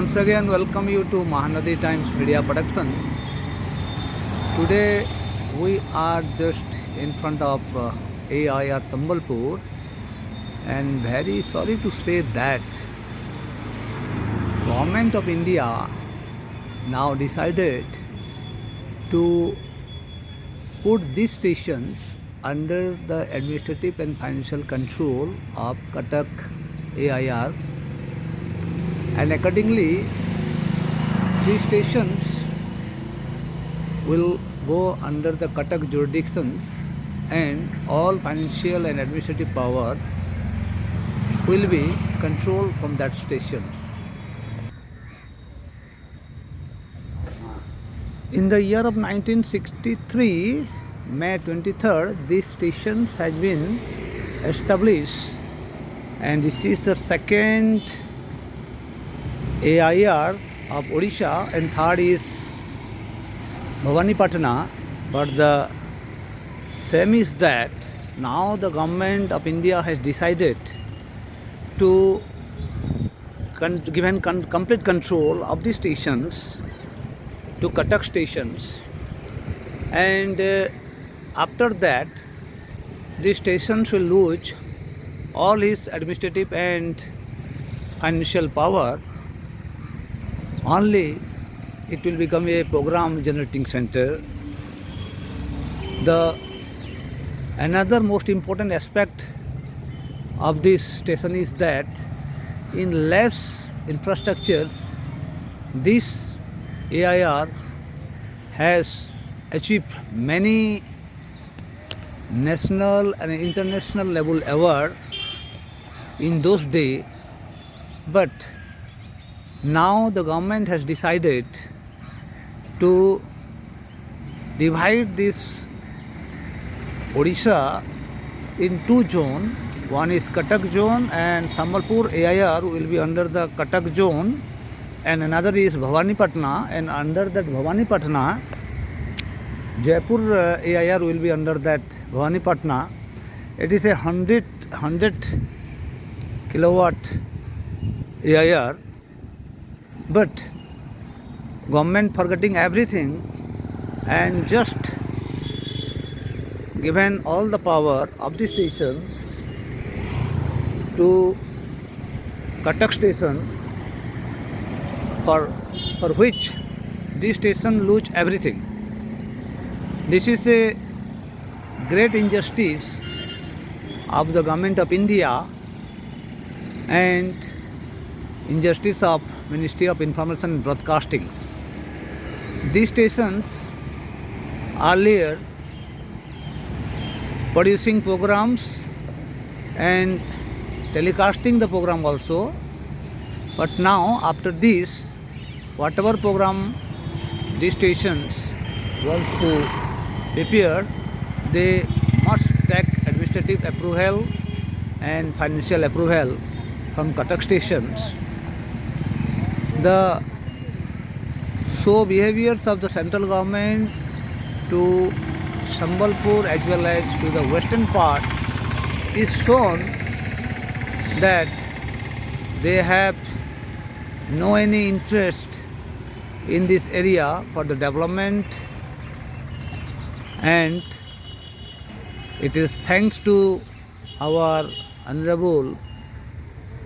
Once again, welcome you to Mahanadi Times Media Productions. Today, we are just in front of AIR Sambalpur, and very sorry to say that Government of India now decided to put these stations under the administrative and financial control of Cuttack AIR, and accordingly these stations will go under the Cuttack jurisdictions, and all financial and administrative powers will be controlled from that stations. In the year of 1963, May 23rd, these stations has been established, and this is the second AIR of Odisha, and third is Bhavanipatna. But the same is that now the government of India has decided to give complete control of the stations to Cuttack stations, and after that the stations will lose all his administrative and financial power. Only it will become a program generating center. The another most important aspect of this station is that in less infrastructures, this AIR has achieved many national and international level award in those days, but now the government has decided to divide this Odisha in two zones. One is Cuttack zone, and Sambalpur AIR will be under the Cuttack zone, and another is Bhavanipatna, and under that Bhavanipatna, Jaipur AIR will be under that Bhavanipatna. It is a 100 kilowatt AIR, but government forgetting everything and just given all the power of the stations to Cuttack stations, for which this station lose everything. This is a great injustice of the government of India and injustice of Ministry of Information and Broadcasting. These stations earlier producing programs and telecasting the program also, but now after this, whatever program these stations want to prepare, they must take administrative approval and financial approval from Cuttack stations. The behaviors of the central government to Sambalpur as well as to the western part is shown that they have no any interest in this area for the development, and it is thanks to our Honorable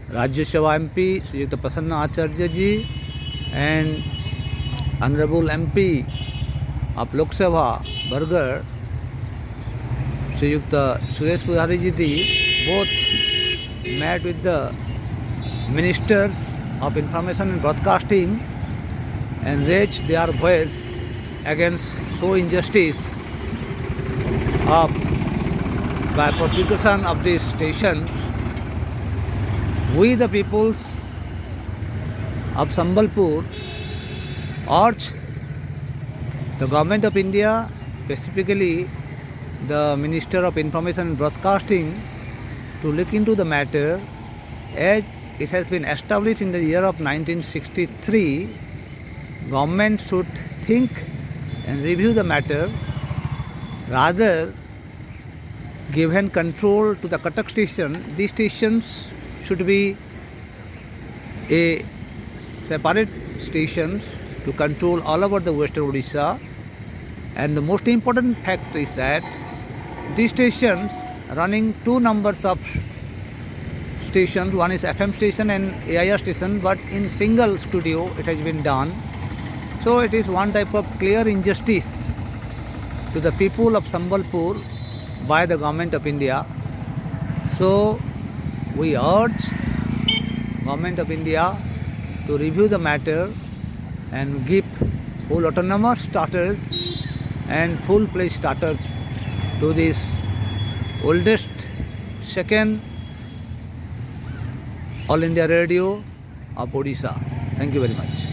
Rajya Sabha MP Sri Prasanna Acharya ji and Honorable MP of Lok Sabha Bargarh Sri Suresh Pudhari ji, both met with the ministers of information and broadcasting and raised their voice against so injustice of by publication of these stations. We the peoples of Sambalpur urge the Government of India, specifically the Minister of Information and Broadcasting, to look into the matter. As it has been established in the year of 1963, government should think and review the matter, rather given control to the Cuttack station. These stations should be a separate stations to control all over the western Odisha. And the most important fact is that these stations running two numbers of stations, one is FM station and AIR station, but in single studio it has been done. So it is one type of clear injustice to the people of Sambalpur by the government of India. So we urge government of India to review the matter and give full autonomous status and full-fledged status to this oldest second All India Radio of Odisha. Thank you very much.